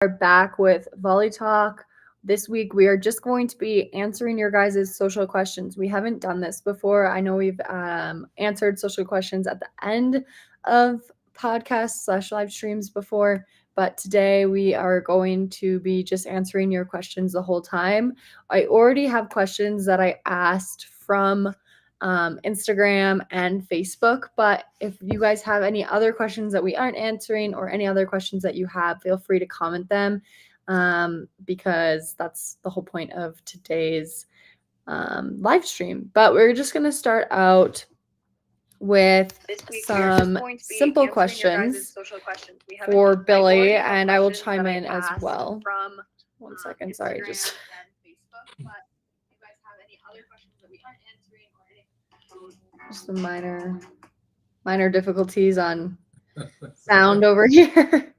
Are back with Volley Talk. This week, we are just going to be answering your guys' social questions. We haven't done this before. I know we've answered social questions at the end of podcasts/live streams before, but today we are going to be just answering your questions the whole time. I already have questions that I asked from Instagram and Facebook. But if you guys have any other questions that we aren't answering or any other questions that you have, feel free to comment them because that's the whole point of today's live stream. But we're just going to start out with some simple questions for Billy, and I will chime in as well. 1 second, sorry, just some minor difficulties on sound over here.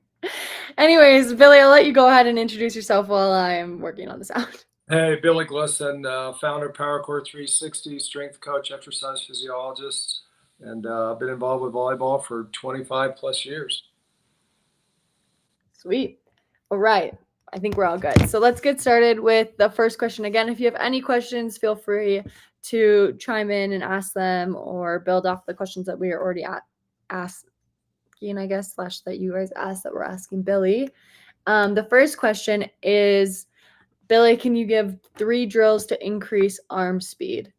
Anyways, Billy, I'll let you go ahead and introduce yourself while I'm working on the sound. Hey, Billy Glisson, founder of PowerCore 360, strength coach, exercise physiologist, and I've been involved with volleyball for 25 plus years. Sweet. All right. I think we're all good. So let's get started with the first question. Again, if you have any questions, feel free to chime in and ask them or build off the questions that we are already asking, I guess, / that you guys asked that we're asking Billy. The first question is, Billy, can you give 3 drills to increase arm speed?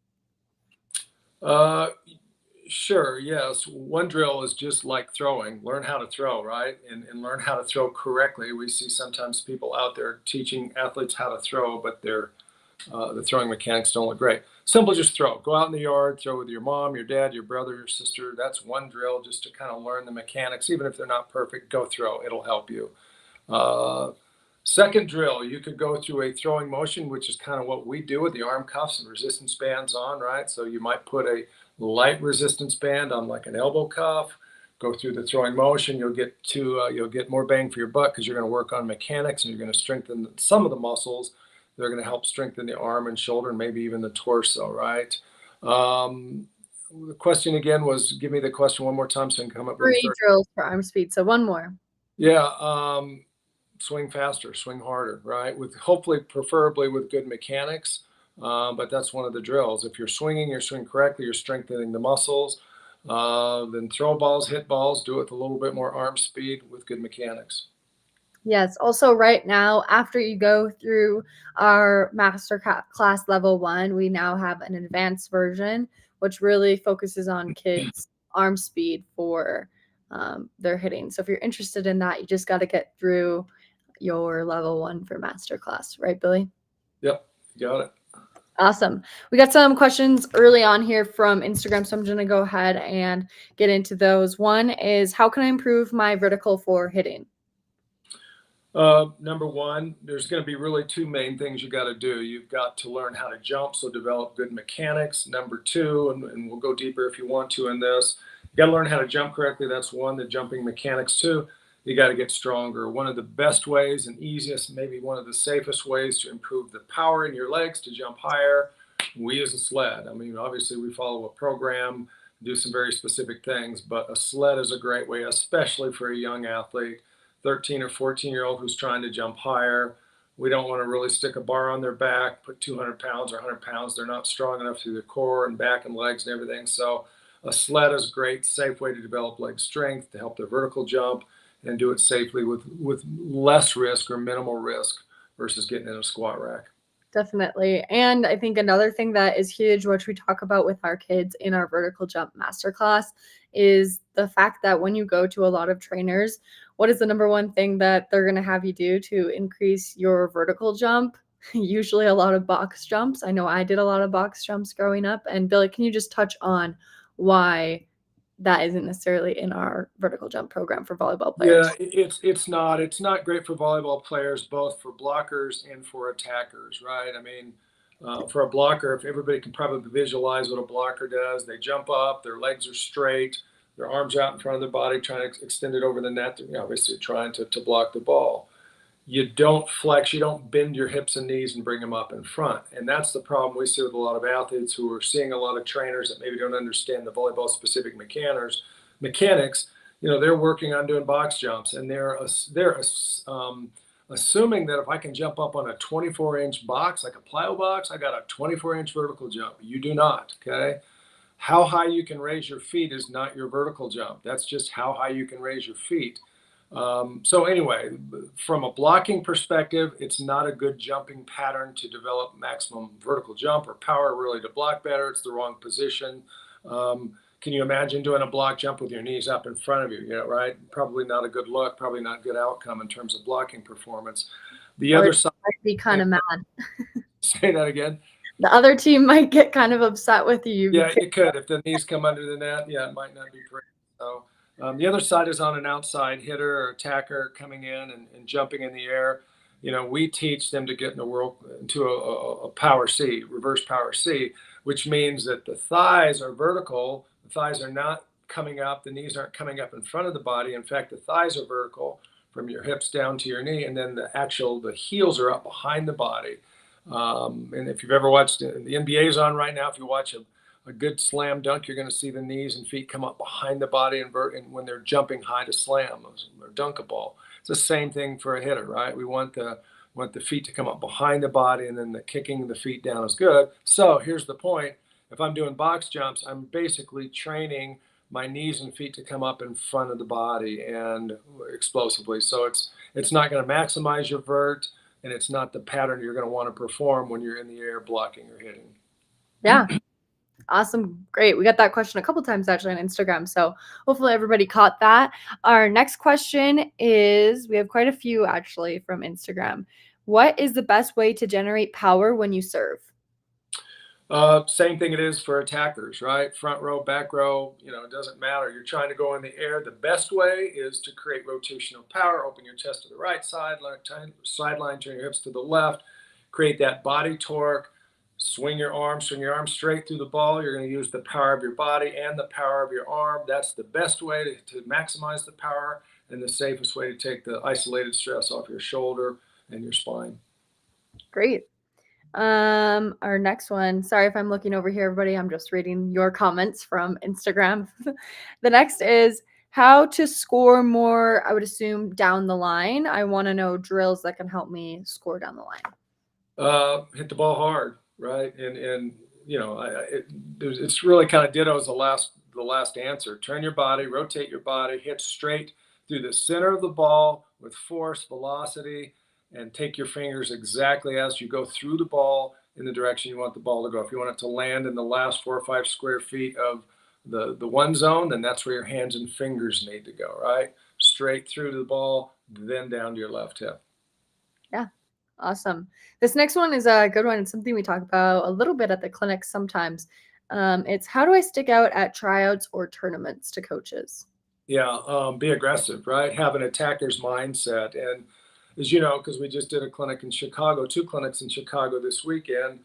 Sure, yes. One drill is just like throwing. Learn how to throw, right? And learn how to throw correctly. We see sometimes people out there teaching athletes how to throw, but the throwing mechanics don't look great. Simple, just throw. Go out in the yard, throw with your mom, your dad, your brother, your sister. That's one drill just to kind of learn the mechanics. Even if they're not perfect, go throw. It'll help you. Second drill, you could go through a throwing motion, which is kind of what we do with the arm cuffs and resistance bands on, right? So you might put a light resistance band on like an elbow cuff, go through the throwing motion. You'll get more bang for your buck because you're going to work on mechanics and you're going to strengthen some of the muscles. They're going to help strengthen the arm and shoulder and maybe even the torso, right? The question again was, give me the question one more time so I can come up with 3 drills for arm speed. So one more. Yeah. Swing faster, swing harder, right? With hopefully, preferably with good mechanics. But that's one of the drills. If you're swing correctly, you're strengthening the muscles. Then throw balls, hit balls, do it with a little bit more arm speed with good mechanics. Yes. Also, right now, after you go through our master class level 1, we now have an advanced version, which really focuses on kids' arm speed for their hitting. So if you're interested in that, you just got to get through your level 1 for master class, right, Billy? Yep, you got it. Awesome. We got some questions early on here from Instagram, so I'm going to go ahead and get into those. One is, how can I improve my vertical for hitting? Number one, there's going to be really 2 main things you got to do. You've got to learn how to jump, so develop good mechanics. Number 2, and we'll go deeper if you want to in this, you got to learn how to jump correctly. That's 1, the jumping mechanics. 2, you got to get stronger. One of the best ways and easiest, maybe one of the safest ways to improve the power in your legs to jump higher, we use a sled. I mean, obviously we follow a program, do some very specific things, but a sled is a great way, especially for a young athlete, 13 or 14-year-old who's trying to jump higher. We don't want to really stick a bar on their back, put 200 pounds or 100 pounds. They're not strong enough through the core and back and legs and everything. So a sled is a great, safe way to develop leg strength, to help their vertical jump, and do it safely with less risk or minimal risk versus getting in a squat rack. Definitely. And I think another thing that is huge, which we talk about with our kids in our vertical jump masterclass, is the fact that when you go to a lot of trainers, what is the number one thing that they're going to have you do to increase your vertical jump? Usually a lot of box jumps. I know I did a lot of box jumps growing up. And Billy, can you just touch on why that isn't necessarily in our vertical jump program for volleyball players? Yeah, it's not great for volleyball players, both for blockers and for attackers, right? I mean, for a blocker, if everybody can probably visualize what a blocker does, they jump up, their legs are straight, their arms out in front of their body, trying to extend it over the net, obviously trying to block the ball. You don't flex, you don't bend your hips and knees and bring them up in front. And that's the problem we see with a lot of athletes who are seeing a lot of trainers that maybe don't understand the volleyball specific mechanics. They're working on doing box jumps, and they're assuming that if I can jump up on a 24-inch box, like a plyo box, I got a 24-inch vertical jump. You do not, okay? How high you can raise your feet is not your vertical jump. That's just how high you can raise your feet. So anyway, from a blocking perspective, it's not a good jumping pattern to develop maximum vertical jump or power really to block better. It's the wrong position. Can you imagine doing a block jump with your knees up in front of you? You know, right? Probably not a good look, probably not a good outcome in terms of blocking performance. The Or other it side, might be kind of mad. say that again. The other team might get kind of upset with you Yeah, because it could. If the knees come under the net, yeah, it might not be pretty. So the other side is on an outside hitter or attacker coming in and jumping in the air. You know, we teach them to get in into a power C, reverse power C, which means that the thighs are vertical. The thighs are not coming up. The knees aren't coming up in front of the body. In fact, the thighs are vertical from your hips down to your knee, and then the heels are up behind the body. And if you've ever watched the NBA is on right now, if you watch a good slam dunk, you're going to see the knees and feet come up behind the body and when they're jumping high to slam or dunk a ball. It's the same thing for a hitter, right? We want the feet to come up behind the body, and then the kicking the feet down is good. So here's the point. If I'm doing box jumps, I'm basically training my knees and feet to come up in front of the body and explosively. So it's not going to maximize your vert, and it's not the pattern you're going to want to perform when you're in the air blocking or hitting. yeah. Awesome. Great. We got that question a couple times actually on Instagram. So hopefully everybody caught that. Our next question is, we have quite a few actually from Instagram. What is the best way to generate power when you serve? Same thing it is for attackers, right? Front row, back row, you know, it doesn't matter. You're trying to go in the air. The best way is to create rotational power. Open your chest to the right side, sideline, turn your hips to the left, create that body torque. Swing your arm straight through the ball. You're going to use the power of your body and the power of your arm. That's the best way to maximize the power and the safest way to take the isolated stress off your shoulder and your spine. Great. Our next one. Sorry if I'm looking over here, everybody. I'm just reading your comments from Instagram. The next is how to score more, I would assume, down the line. I want to know drills that can help me score down the line. Hit the ball hard, right? And you know, it's really kind of ditto as the last answer. Turn your body, rotate your body, hit straight through the center of the ball with force, velocity, and take your fingers exactly as you go through the ball in the direction you want the ball to go. If you want it to land in the last 4 or 5 square feet of the one zone, then that's where your hands and fingers need to go, right? Straight through the ball, then down to your left hip. Yeah. Awesome. This next one is a good one. It's something we talk about a little bit at the clinic sometimes. It's how do I stick out at tryouts or tournaments to coaches? Yeah, be aggressive, right? Have an attacker's mindset. And as you know, because we just did a clinic in Chicago, 2 clinics in Chicago this weekend,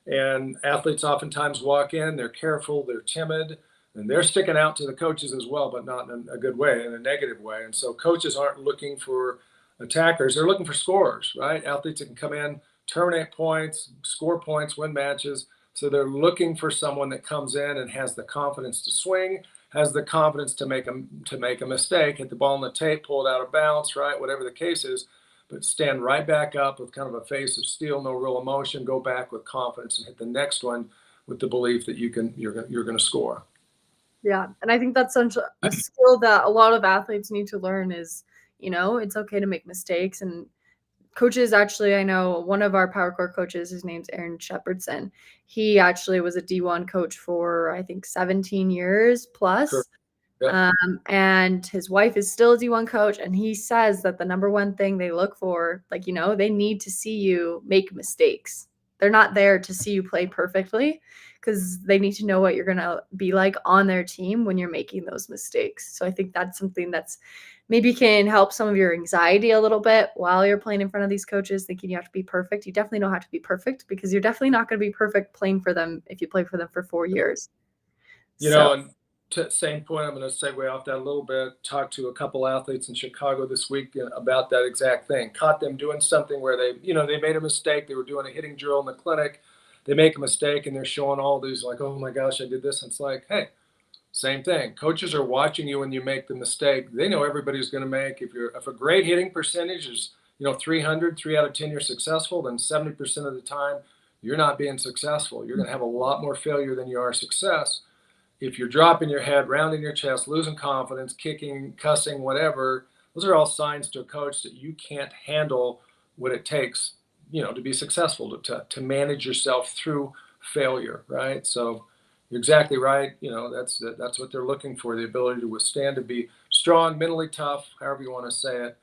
and athletes oftentimes walk in, they're careful, they're timid, and they're sticking out to the coaches as well, but not in a good way, in a negative way. And so coaches aren't looking for attackers, they're looking for scorers, right? Athletes that can come in, terminate points, score points, win matches. So they're looking for someone that comes in and has the confidence to swing, has the confidence to make a mistake, hit the ball on the tape, pull it out of bounds, right? Whatever the case is, but stand right back up with kind of a face of steel, no real emotion, go back with confidence and hit the next one with the belief that you're going to score. Yeah. And I think that's such a skill that a lot of athletes need to learn is, it's okay to make mistakes. And coaches, actually, I know one of our power core coaches, his name's Aaron Shepherdson. He actually was a D1 coach for, I think, 17 years plus. Sure. Yeah. And his wife is still a D1 coach. And he says that the number one thing they look for, they need to see you make mistakes. They're not there to see you play perfectly because they need to know what you're going to be like on their team when you're making those mistakes. So I think that's something that's maybe can help some of your anxiety a little bit while you're playing in front of these coaches, thinking you have to be perfect. You definitely don't have to be perfect because you're definitely not going to be perfect playing for them if you play for them for 4 years. And same point, I'm going to segue off that a little bit. Talked to a couple athletes in Chicago this week about that exact thing. Caught them doing something where they made a mistake. They were doing a hitting drill in the clinic. They make a mistake and they're showing all these like, oh my gosh, I did this. And it's like, hey, same thing. Coaches are watching you when you make the mistake. They know everybody's going to make. If a great hitting percentage is 300, 3 out of 10 you're successful, then 70% of the time you're not being successful. You're going to have a lot more failure than you are success. If you're dropping your head, rounding your chest, losing confidence, kicking, cussing, whatever, those are all signs to a coach that you can't handle what it takes, to be successful, to manage yourself through failure, right? So you're exactly right. That's what they're looking for, the ability to withstand, to be strong, mentally tough, however you want to say it.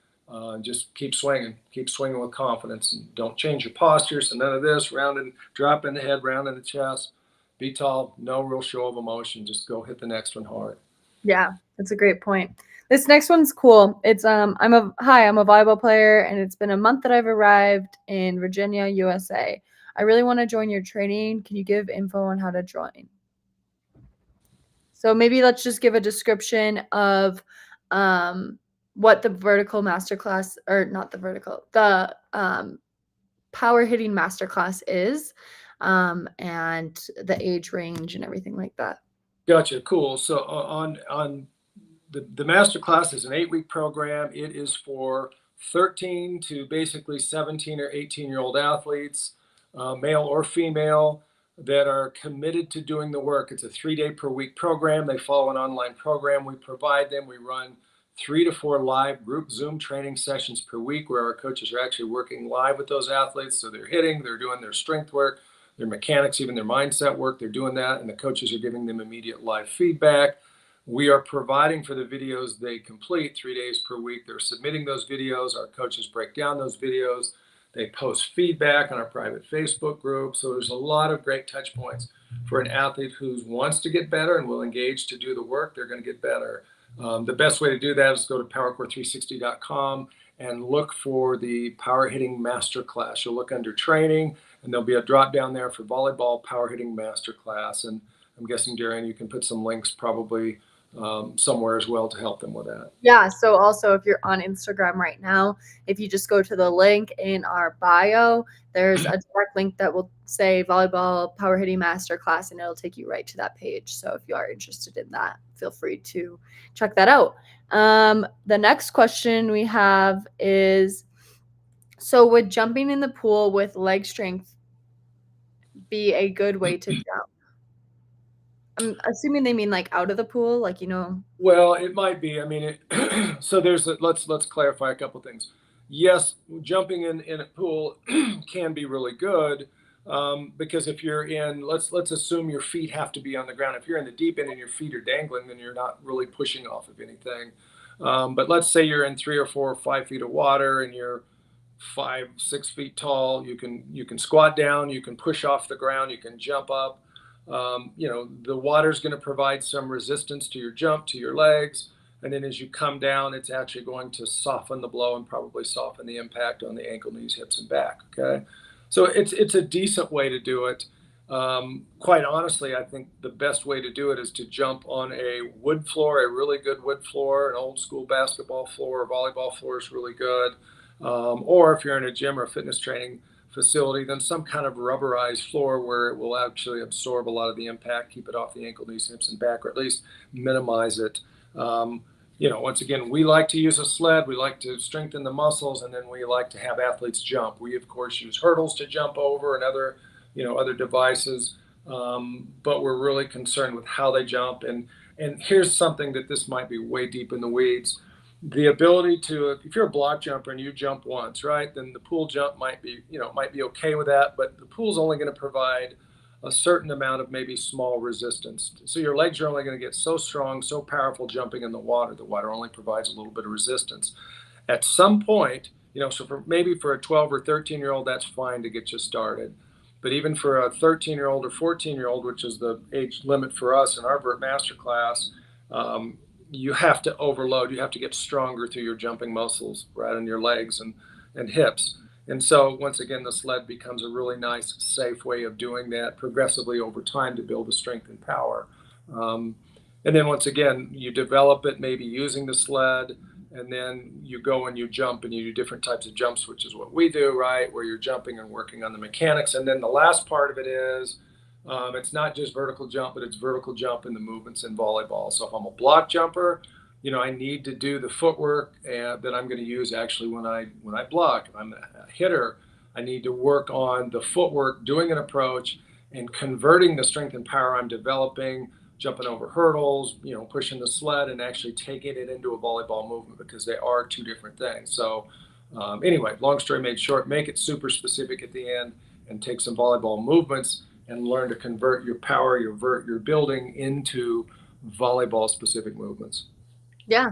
Just keep swinging with confidence, and don't change your posture. So none of this rounding, dropping the head, rounding the chest. Be tall, no real show of emotion. Just go hit the next one hard. Yeah, that's a great point. This next one's cool. It's I'm a volleyball player, and it's been a month that I've arrived in Virginia, USA. I really want to join your training. Can you give info on how to join? So maybe let's just give a description of what the vertical masterclass, or not the vertical, the power hitting masterclass is, and the age range and everything like that. Gotcha. Cool. So on the master class is an 8-week program. It is for 13 to basically 17 or 18-year-old athletes, male or female, that are committed to doing the work. It's a 3-day per week program. They follow an online program we provide them. We run 3 to 4 live group Zoom training sessions per week where our coaches are actually working live with those athletes. So they're hitting, they're doing their strength work, their mechanics, even their mindset work. They're doing that, and the coaches are giving them immediate live feedback. We are providing for the videos they complete 3 days per week. They're submitting those videos. Our coaches break down those videos. They post feedback on our private Facebook group. So there's a lot of great touch points for an athlete who wants to get better and will engage to do the work. They're going to get better. The best way to do that is go to powercore360.com and look for the Power Hitting Masterclass. You'll look under training, and there'll be a drop down there for volleyball power hitting masterclass. And I'm guessing, Darian, you can put some links probably somewhere as well to help them with that. Yeah. So also, if you're on Instagram right now, if you just go to the link in our bio, there's a direct link that will say volleyball power hitting masterclass, and it'll take you right to that page. So if you are interested in that, feel free to check that out. The next question we have is, so would jumping in the pool with leg strength be a good way to jump? I'm assuming they mean like out of the pool, like, Well, it might be. I mean, so let's clarify a couple things. Yes, jumping in a pool can be really good, because if you're in, let's assume your feet have to be on the ground. If you're in the deep end and your feet are dangling, then you're not really pushing off of anything. But let's say you're in 3 or 4 or 5 feet of water and you're 5, 6 feet tall. You can squat down. You can push off the ground. You can jump up. The water's going to provide some resistance to your jump, to your legs. And then as you come down, it's actually going to soften the blow and probably soften the impact on the ankle, knees, hips, and back. Okay. So it's a decent way to do it. Quite honestly, I think the best way to do it is to jump on a wood floor, a really good wood floor. An old school basketball floor or volleyball floor is really good. Or if you're in a gym or a fitness training facility, then some kind of rubberized floor where it will actually absorb a lot of the impact, keep it off the ankle, knees, hips, and back, or at least minimize it. Once again, we like to use a sled. We like to strengthen the muscles, and then we like to have athletes jump. We, of course, use hurdles to jump over and other devices, but we're really concerned with how they jump. And here's something that this might be way deep in the weeds. The ability to, if you're a block jumper and you jump once, right, then the pool jump might be okay with that, but the pool's only going to provide a certain amount of maybe small resistance. So your legs are only going to get so strong, so powerful jumping in the water. The water only provides a little bit of resistance. At some point, so for a 12 or 13-year-old, that's fine to get you started. But even for a 13-year-old or 14-year-old, which is the age limit for us in our Vert Masterclass, you have to overload. You have to get stronger through your jumping muscles, right, in your legs and hips. And so once again, the sled becomes a really nice, safe way of doing that progressively over time to build the strength and power. And then once again, you develop it maybe using the sled, and then you go and you jump and you do different types of jumps, which is what we do, right, where you're jumping and working on the mechanics. And then the last part of it is, it's not just vertical jump, but it's vertical jump in the movements in volleyball. So if I'm a block jumper, I need to do the footwork that I'm going to use actually when I block. If I'm a hitter, I need to work on the footwork, doing an approach, and converting the strength and power I'm developing, jumping over hurdles, pushing the sled, and actually taking it into a volleyball movement because they are two different things. So, anyway, long story made short, make it super specific at the end and take some volleyball movements and learn to convert your power, your building into volleyball specific movements. Yeah,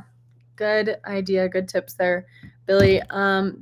good idea, good tips there, Billy.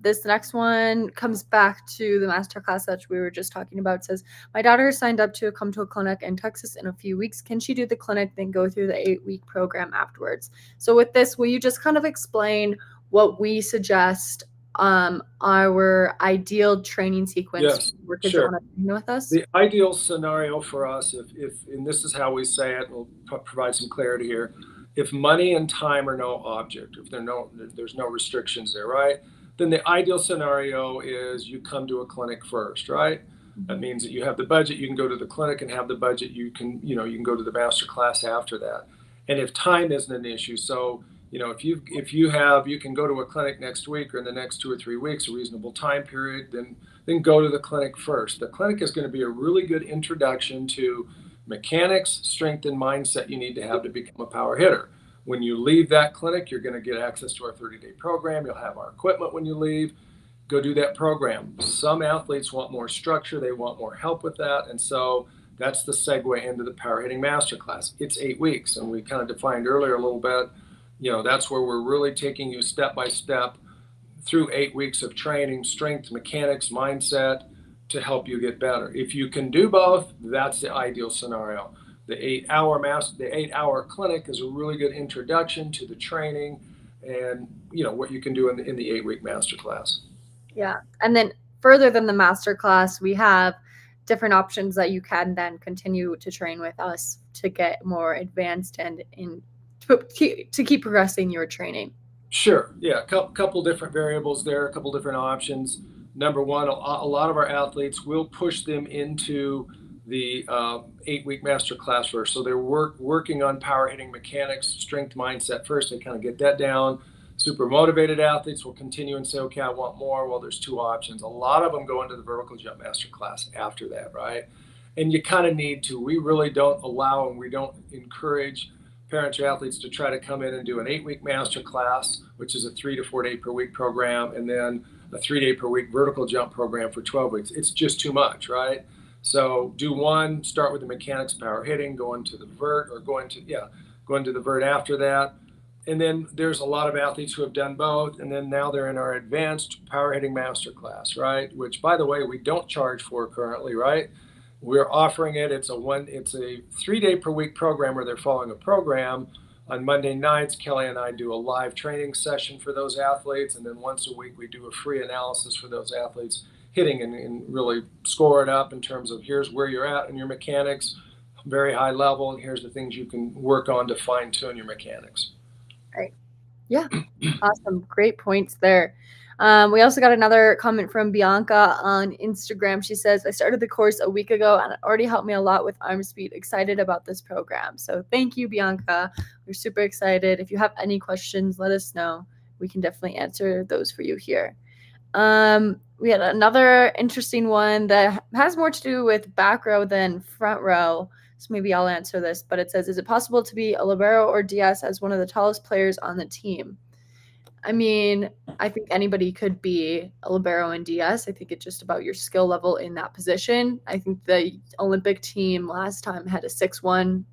This next one comes back to the masterclass that we were just talking about. It says, my daughter signed up to come to a clinic in Texas in a few weeks. Can she do the clinic, then go through the 8-week program afterwards? So with this, will you just kind of explain what we suggest our ideal training sequence Yes, for kids that sure. want to train with us? The ideal scenario for us, if and this is how we say it, we'll provide some clarity here. If money and time are no object, if there's no restrictions there, right? Then the ideal scenario is you come to a clinic first, right? That means that you have the budget, you can go to the clinic and have the budget, you can go to the master class after that. And if time isn't an issue, so if you can go to a clinic next week or in the next 2 or 3 weeks, a reasonable time period, then go to the clinic first. The clinic is going to be a really good introduction to mechanics, strength, and mindset you need to have to become a power hitter. When you leave that clinic, you're going to get access to our 30-day program. You'll have our equipment when you leave. Go do that program. Some athletes want more structure, they want more help with that. And so that's the segue into the power hitting masterclass. It's 8 weeks, and we kind of defined earlier a little bit. That's where we're really taking you step by step through 8 weeks of training, strength, mechanics, mindset to help you get better. If you can do both, that's the ideal scenario. The 8-hour clinic is a really good introduction to the training and what you can do in the 8-week masterclass. Yeah. And then further than the master class, we have different options that you can then continue to train with us to get more advanced and to keep progressing your training. Sure. Yeah. Couple different variables there, a couple different options. Number one, a lot of our athletes will push them into the 8-week master class first. So they're working on power hitting mechanics, strength, mindset first. They kind of get that down. Super motivated athletes will continue and say, okay, I want more. Well, there's two options. A lot of them go into the vertical jump master class after that, right? And you kind of need to. We really don't allow and we don't encourage parents or athletes to try to come in and do an 8-week master class, which is a 3 to 4 day per week program, and then a 3-day per week vertical jump program for 12 weeks. It's just too much, right? So do one, start with the mechanics, power hitting, go into the vert, or go into the vert after that. And then there's a lot of athletes who have done both, and then now they're in our advanced power hitting master class, right? Which, by the way, we don't charge for currently, right? We're offering it. It's a 3-day per week program where they're following a program. On Monday nights, Kelly and I do a live training session for those athletes, and then once a week we do a free analysis for those athletes hitting and really score it up in terms of here's where you're at in your mechanics, very high level, and here's the things you can work on to fine tune your mechanics. Right. Yeah. Awesome. Great points there. We also got another comment from Bianca on Instagram. She says, I started the course a week ago and it already helped me a lot with arm speed. Excited about this program. So thank you, Bianca. We're super excited. If you have any questions, let us know. We can definitely answer those for you here. We had another interesting one that has more to do with back row than front row. So maybe I'll answer this, but it says, is it possible to be a libero or DS as one of the tallest players on the team? I mean, I think anybody could be a libero and DS. I think it's just about your skill level in that position. I think the Olympic team last time had a 6'1"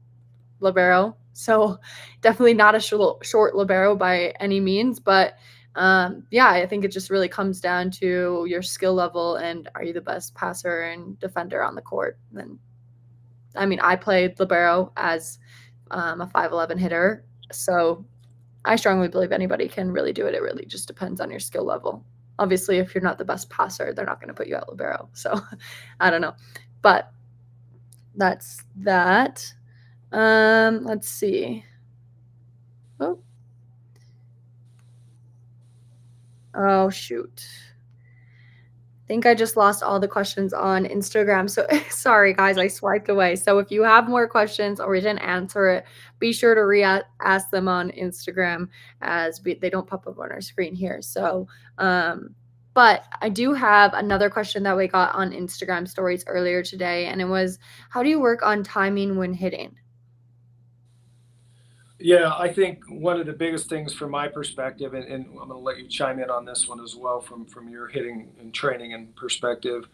libero. So definitely not a short libero by any means, but yeah, I think it just really comes down to your skill level and are you the best passer and defender on the court. And I mean, I played libero as a 5'11" hitter, so I strongly believe anybody can really do it. It really just depends on your skill level. Obviously, if you're not the best passer, they're not going to put you at libero. So I don't know, but that's that. Let's see. Oh shoot. think I just lost all the questions on Instagram. So sorry, guys, I swiped away. So if you have more questions or we didn't answer it, be sure to ask them on Instagram as they don't pop up on our screen here. So, but I do have another question that we got on Instagram stories earlier today, and it was, how do you work on timing when hitting? Yeah, I think one of the biggest things from my perspective, and I'm going to let you chime in on this one as well from your hitting and training and perspective.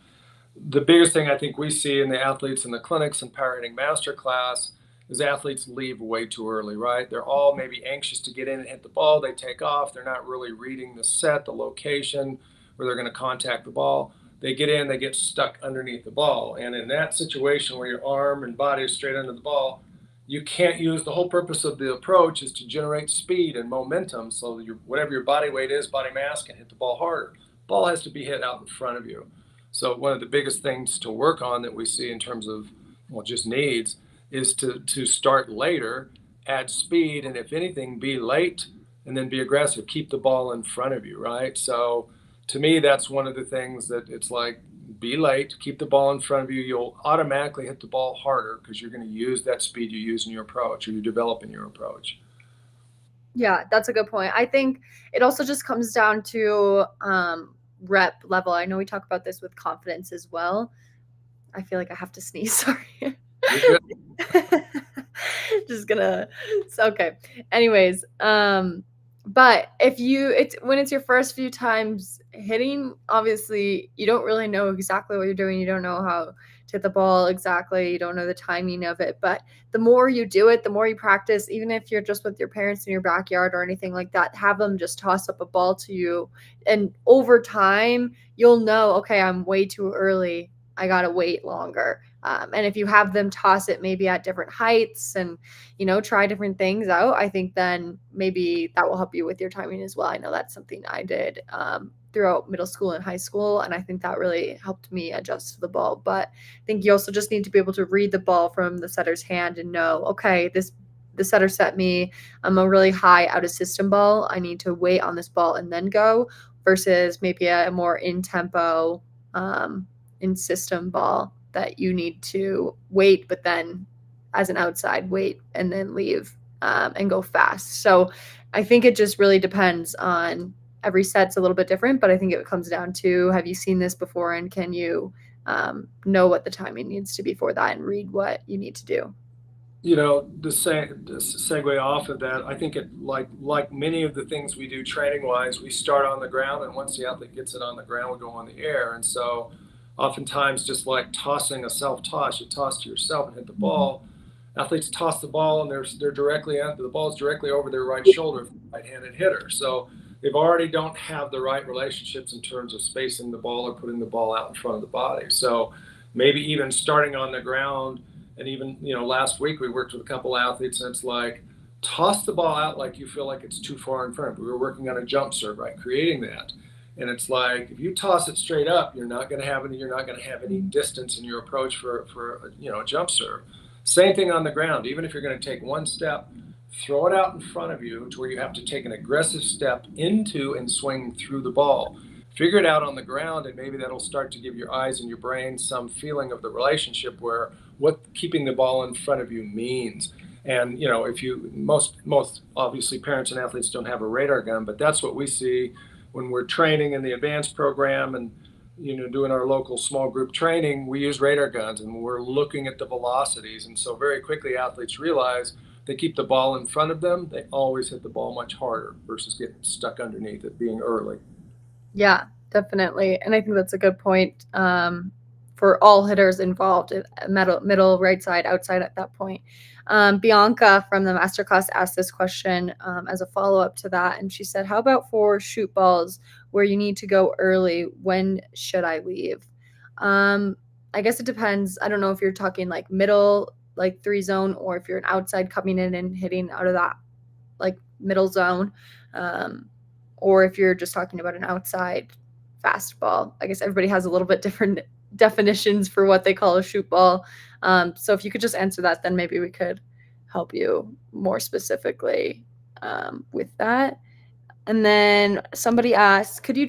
The biggest thing I think we see in the athletes in the clinics and power hitting masterclass is athletes leave way too early, right? They're all maybe anxious to get in and hit the ball. They take off. They're not really reading the set, the location where they're going to contact the ball. They get in, they get stuck underneath the ball. And in that situation where your arm and body is straight under the ball, you can't use the whole purpose of the approach is to generate speed and momentum so your whatever your body weight is, body mass can hit the ball harder. Ball has to be hit out in front of you. So one of the biggest things to work on that we see in terms of well just needs is to start later, add speed, and if anything, be late and then be aggressive. Keep the ball in front of you, right? So to me, that's one of the things that it's like be late, keep the ball in front of you. You'll automatically hit the ball harder because you're going to use that speed you use in your approach or you develop in your approach. Yeah, that's a good point. I think it also just comes down to rep level. I know we talk about this with confidence as well. I feel like I have to sneeze. Sorry. You're good. Just gonna. It's okay. Anyways, but if it's when it's your first few times hitting, obviously you don't really know exactly what you're doing. You don't know how to hit the ball exactly. You don't know the timing of it. But the more you do it, the more you practice, even if you're just with your parents in your backyard or anything like that, have them just toss up a ball to you. And over time, you'll know, okay, I'm way too early. I got to wait longer. And if you have them toss it maybe at different heights and, try different things out, I think then maybe that will help you with your timing as well. I know that's something I did throughout middle school and high school, and I think that really helped me adjust to the ball. But I think you also just need to be able to read the ball from the setter's hand and know, okay, the setter set me a really high out of system ball. I need to wait on this ball and then go versus maybe a more in tempo in system ball that you need to wait, but then as an outside wait and then leave and go fast. So I think it just really depends on every set's a little bit different, but I think it comes down to, have you seen this before and can you know what the timing needs to be for that and read what you need to do? The segue off of that, I think it like many of the things we do training wise, we start on the ground, and once the athlete gets it on the ground, we go on the air. And so, oftentimes, just like tossing a self toss, you toss to yourself and hit the ball. Athletes toss the ball, and they're directly at the ball is directly over their right shoulder, right-handed hitter. So they've already don't have the right relationships in terms of spacing the ball or putting the ball out in front of the body. So maybe even starting on the ground and even, last week we worked with a couple athletes and it's like, toss the ball out like you feel like it's too far in front. We were working on a jump serve, right? Creating that. And it's like, if you toss it straight up, you're not going to have any distance in your approach for a jump serve. Same thing on the ground. Even if you're going to take one step, throw it out in front of you to where you have to take an aggressive step into and swing through the ball. Figure it out on the ground, and maybe that'll start to give your eyes and your brain some feeling of the relationship where what keeping the ball in front of you means. And if you most obviously parents and athletes don't have a radar gun, but that's what we see when we're training in the advanced program and doing our local small group training. We use radar guns and we're looking at the velocities, and so very quickly athletes realize they keep the ball in front of them, they always hit the ball much harder versus getting stuck underneath it being early. Yeah, definitely. And I think that's a good point for all hitters involved, middle, right side, outside at that point. Bianca from the masterclass asked this question as a follow up to that. And she said, how about for shoot balls where you need to go early? When should I leave? I guess it depends. I don't know if you're talking like middle, like 3 zone, or if you're an outside coming in and hitting out of that like middle zone. Or if you're just talking about an outside fastball. I guess everybody has a little bit different definitions for what they call a shoot ball. So if you could just answer that, then maybe we could help you more specifically with that. And then somebody asked, could you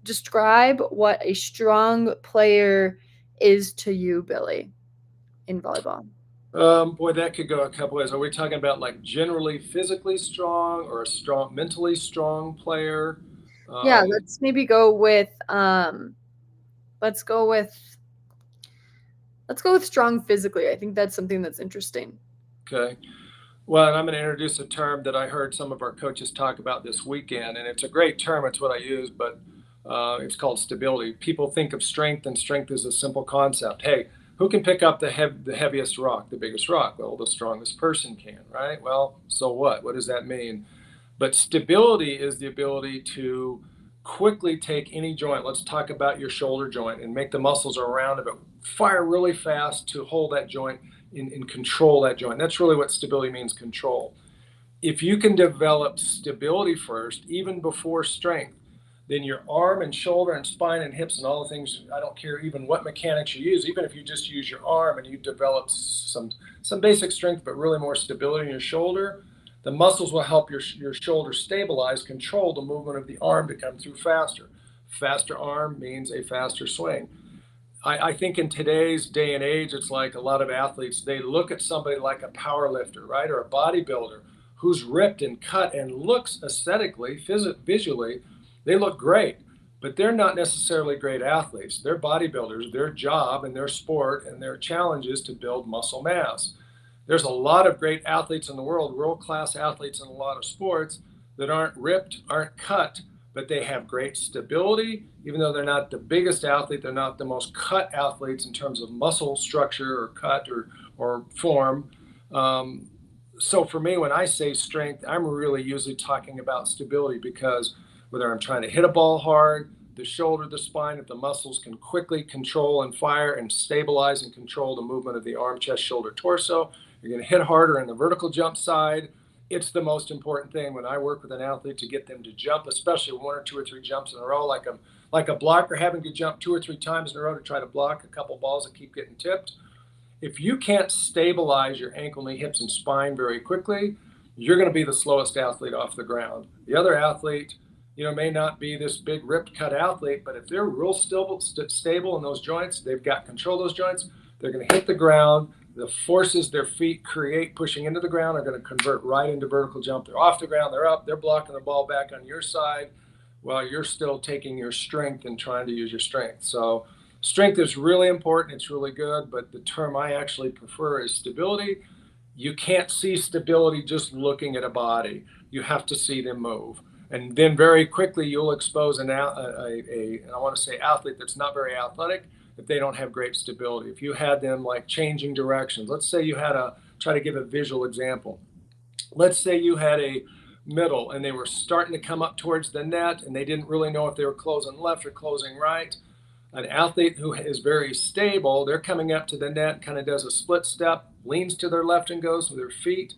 describe what a strong player is to you, Billy, in volleyball. Boy, that could go a couple ways. Are we talking about like generally physically strong or a strong, mentally strong player? Yeah, Um, let's maybe go with let's go with strong physically. I think that's something that's interesting. okay. Well, and I'm going to introduce a term that I heard some of our coaches talk about this weekend, and it's a great term. It's what I use, but it's called stability. People think of strength, and strength is a simple concept. Hey, who can pick up the heaviest rock, the biggest rock? Well, the strongest person can, right? Well, so what? What does that mean? But stability is the ability to quickly take any joint. Let's talk about your shoulder joint and make the muscles around of it fire really fast to hold that joint and control that joint. That's really what stability means, control. If you can develop stability first, even before strength, then your arm and shoulder and spine and hips and all the things, I don't care even what mechanics you use, even if you just use your arm and you develop some basic strength, but really more stability in your shoulder, the muscles will help your shoulder stabilize, control the movement of the arm to come through faster. Faster arm means a faster swing. I think in today's day and age, it's like a lot of athletes, they look at somebody like a power lifter, right? Or a bodybuilder who's ripped and cut and looks aesthetically, visually, they look great, but they're not necessarily great athletes. They're bodybuilders. Their job and their sport and their challenge is to build muscle mass. There's a lot of great athletes in the world, world-class athletes in a lot of sports that aren't ripped, aren't cut, but they have great stability. Even though they're not the biggest athlete, they're not the most cut athletes in terms of muscle structure or cut or form. Um, so for me, when I say strength, I'm really usually talking about stability because whether I'm trying to hit a ball hard, the shoulder, the spine, if the muscles can quickly control and fire and stabilize and control the movement of the arm, chest, shoulder, torso, you're going to hit harder in the vertical jump side. It's the most important thing when I work with an athlete to get them to jump, especially one or two or three jumps in a row, like a blocker having to jump two or three times in a row to try to block a couple balls that keep getting tipped. If you can't stabilize your ankle, knee, hips, and spine very quickly, you're going to be the slowest athlete off the ground. The other athlete, may not be this big ripped cut athlete, but if they're real stable in those joints, they've got control of those joints, they're going to hit the ground. The forces their feet create pushing into the ground are going to convert right into vertical jump. They're off the ground, they're up, they're blocking the ball back on your side while you're still taking your strength and trying to use your strength. So strength is really important. It's really good, but the term I actually prefer is stability. You can't see stability just looking at a body. You have to see them move. And then very quickly you'll expose and I want to say athlete that's not very athletic if they don't have great stability. If you had them like changing directions, let's say you had try to give a visual example. Let's say you had a middle and they were starting to come up towards the net and they didn't really know if they were closing left or closing right. An athlete who is very stable, they're coming up to the net, kind of does a split step, leans to their left and goes with their feet,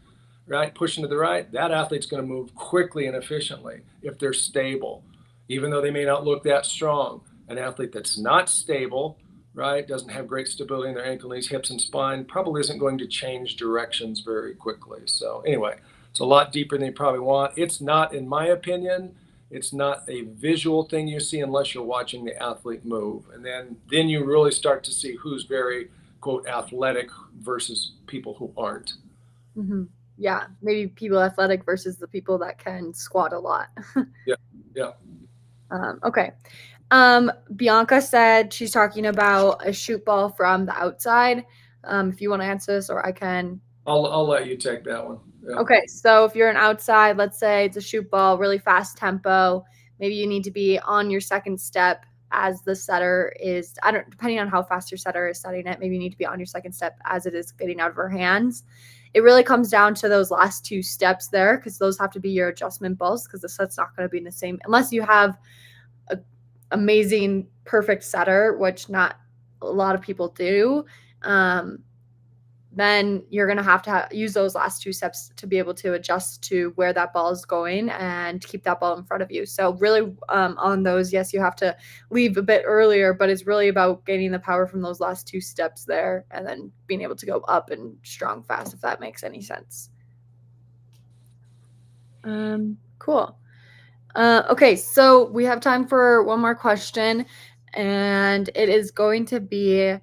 right, pushing to the right. That athlete's going to move quickly and efficiently if they're stable, even though they may not look that strong. An athlete that's not stable, right, doesn't have great stability in their ankle, knees, hips, and spine, probably isn't going to change directions very quickly. So anyway, it's a lot deeper than you probably want. It's not, in my opinion, it's not a visual thing you see unless you're watching the athlete move. And then you really start to see who's very, quote, athletic versus people who aren't. Mm-hmm. Yeah, maybe people athletic versus the people that can squat a lot. Yeah, yeah. Okay. Bianca said she's talking about a shoot ball from the outside. If you want to answer this, or I can. I'll let you take that one. Yeah. Okay, so if you're an outside, let's say it's a shoot ball, really fast tempo. Maybe you need to be on your second step as the setter is. Depending on how fast your setter is setting it, maybe you need to be on your second step as it is getting out of her hands. It really comes down to those last two steps there because those have to be your adjustment balls because the set's not going to be in the same unless you have a amazing perfect setter, which not a lot of people do. Then you're going to have use those last two steps to be able to adjust to where that ball is going and keep that ball in front of you. So really on those, yes, you have to leave a bit earlier, but it's really about gaining the power from those last two steps there and then being able to go up and strong fast, if that makes any sense. Cool. Okay, so we have time for one more question, and it is going to be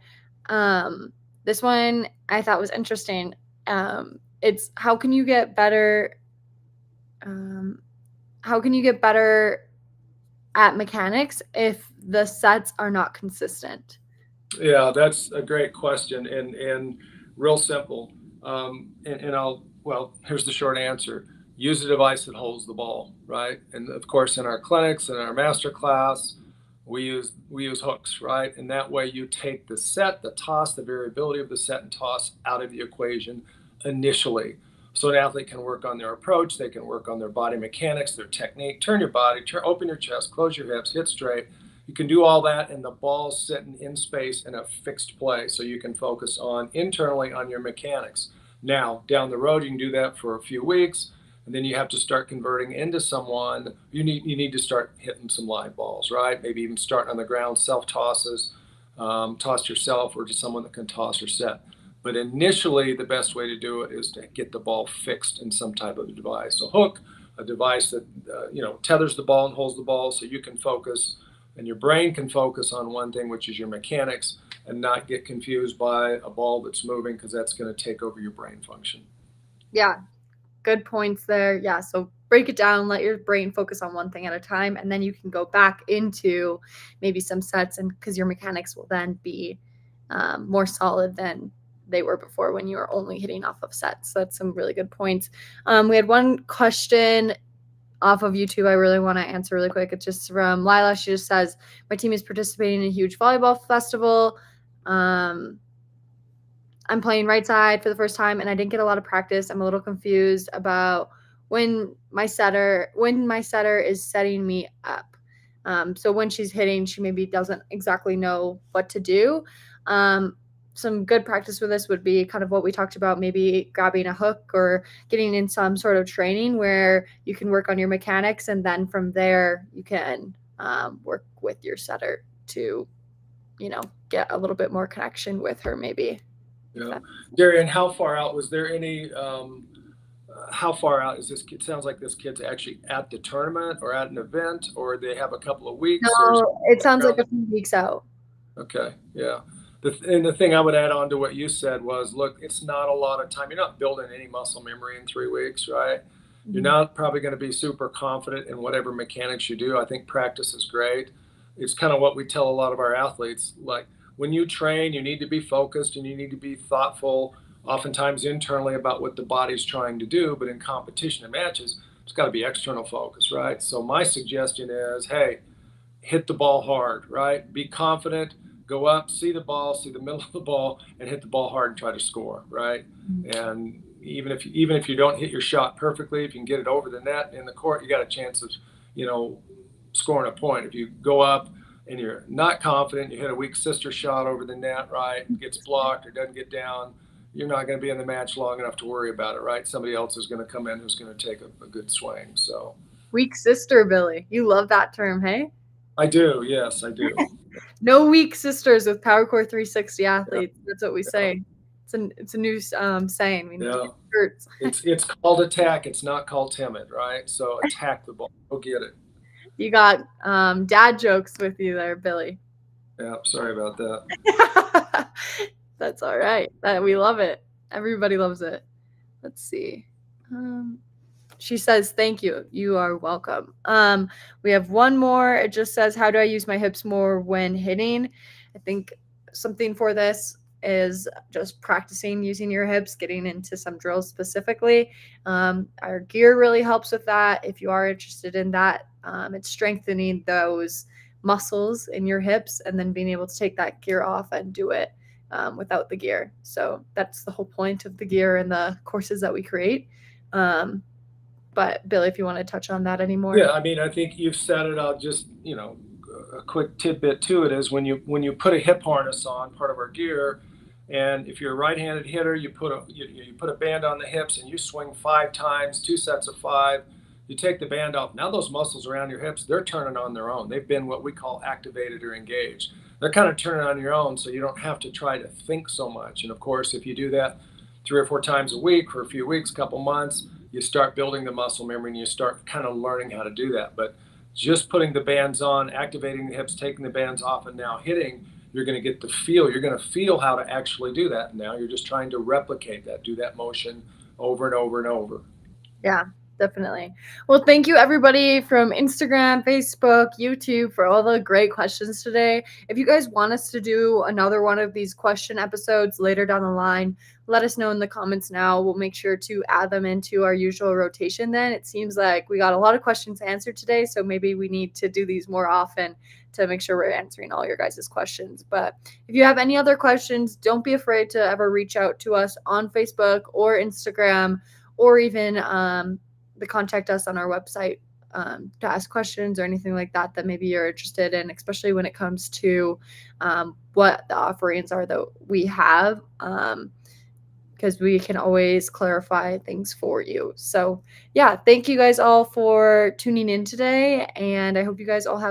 this one I thought was interesting. It's how can you get better? Um, how can you get better at mechanics if the sets are not consistent? Yeah, that's a great question and real simple. And well, here's the short answer. Use a device that holds the ball, right? And of course, in our clinics and our master class, we use hooks, right? And that way you take the set, the toss, the variability of the set and toss out of the equation initially. So an athlete can work on their approach, they can work on their body mechanics, their technique, turn your body, open your chest, close your hips, hit straight. You can do all that, and the ball's sitting in space in a fixed place, so you can focus on internally on your mechanics. Now, down the road, you can do that for a few weeks, and then you have to start converting into someone. You need to start hitting some live balls, right? Maybe even start on the ground, self tosses, toss yourself, or to someone that can toss or set. But initially, the best way to do it is to get the ball fixed in some type of a device. So hook, a device that tethers the ball and holds the ball, so you can focus and your brain can focus on one thing, which is your mechanics, and not get confused by a ball that's moving, because that's going to take over your brain function. Yeah, good points there. Yeah, so break it down, let your brain focus on one thing at a time, and then you can go back into maybe some sets, and because your mechanics will then be more solid than they were before when you were only hitting off of sets. So that's some really good points. We had one question off of YouTube I really want to answer really quick. It's just from Lila. She just says, my team is participating in a huge volleyball festival. I'm playing right side for the first time, and I didn't get a lot of practice. I'm a little confused about when my setter is setting me up. So when she's hitting, she maybe doesn't exactly know what to do. Some good practice with this would be kind of what we talked about, maybe grabbing a hook or getting in some sort of training where you can work on your mechanics, and then from there you can work with your setter to, get a little bit more connection with her maybe. Yeah, Gary, and how far out was there any? How far out is this kid? Sounds like this kid's actually at the tournament or at an event, or they have a couple of weeks, or No, it sounds like a few weeks out. okay, yeah. And the thing I would add on to what you said was, look, it's not a lot of time. You're not building any muscle memory in 3 weeks, right? You're not probably going to be super confident in whatever mechanics you do. I think practice is great. It's kind of what we tell a lot of our athletes. Like, when you train, you need to be focused and you need to be thoughtful, oftentimes internally, about what the body's trying to do. But in competition and matches, it's got to be external focus, right? So my suggestion is, hey, hit the ball hard, right? Be confident, go up, see the ball, see the middle of the ball, and hit the ball hard and try to score, right? And even if you don't hit your shot perfectly, if you can get it over the net in the court, you got a chance of, you know, scoring a point. If you go up and you're not confident, you hit a weak sister shot over the net, right? It gets blocked or doesn't get down, you're not going to be in the match long enough to worry about it, right? Somebody else is going to come in who's going to take a good swing. So Weak sister, Billy. You love that term, hey? I do. Yes, I do. No weak sisters with Power Core 360 Yeah, athletes. That's what we say. It's a new saying. We need to yeah. get shirts. It's called attack. It's not called timid, right? So attack the ball. Go get it. You got dad jokes with you there, Billy. Yeah, sorry about that. That's all right. We love it. Everybody loves it. Let's see. She says, thank you. You are welcome. We have one more. It just says, how do I use my hips more when hitting? I think something for this is just practicing using your hips, getting into some drills specifically. Our gear really helps with that. If you are interested in that, it's strengthening those muscles in your hips and then being able to take that gear off and do it without the gear. So that's the whole point of the gear and the courses that we create. But Billy, if you want to touch on that anymore. Yeah, I mean, I think you've said it. I'll just, a quick tidbit to it is when you put a hip harness on, part of our gear, and if you're a right-handed hitter, you put a band on the hips and you swing 5 times, 2 sets of 5. You take the band off. Now those muscles around your hips, they're turning on their own. They've been what we call activated or engaged. They're kind of turning on your own, so you don't have to try to think so much. And of course, if you do that 3 or 4 times a week for a few weeks, couple months, you start building the muscle memory and you start kind of learning how to do that. But Just putting the bands on, activating the hips, taking the bands off, and now hitting, you're going to get the feel. You're going to feel how to actually do that. Now you're just trying to replicate that, do that motion over and over and over. Yeah, definitely. Well, thank you everybody from Instagram, Facebook, YouTube for all the great questions today. If you guys want us to do another one of these question episodes later down the line, let us know in the comments now. We'll make sure to add them into our usual rotation then. It seems like we got a lot of questions answered today, so maybe we need to do these more often to make sure we're answering all your guys' questions. But if you have any other questions, don't be afraid to ever reach out to us on Facebook or Instagram, or even to contact us on our website to ask questions or anything like that that maybe you're interested in, especially when it comes to what the offerings are that we have, because we can always clarify things for you. So yeah, thank you guys all for tuning in today, and I hope you guys all have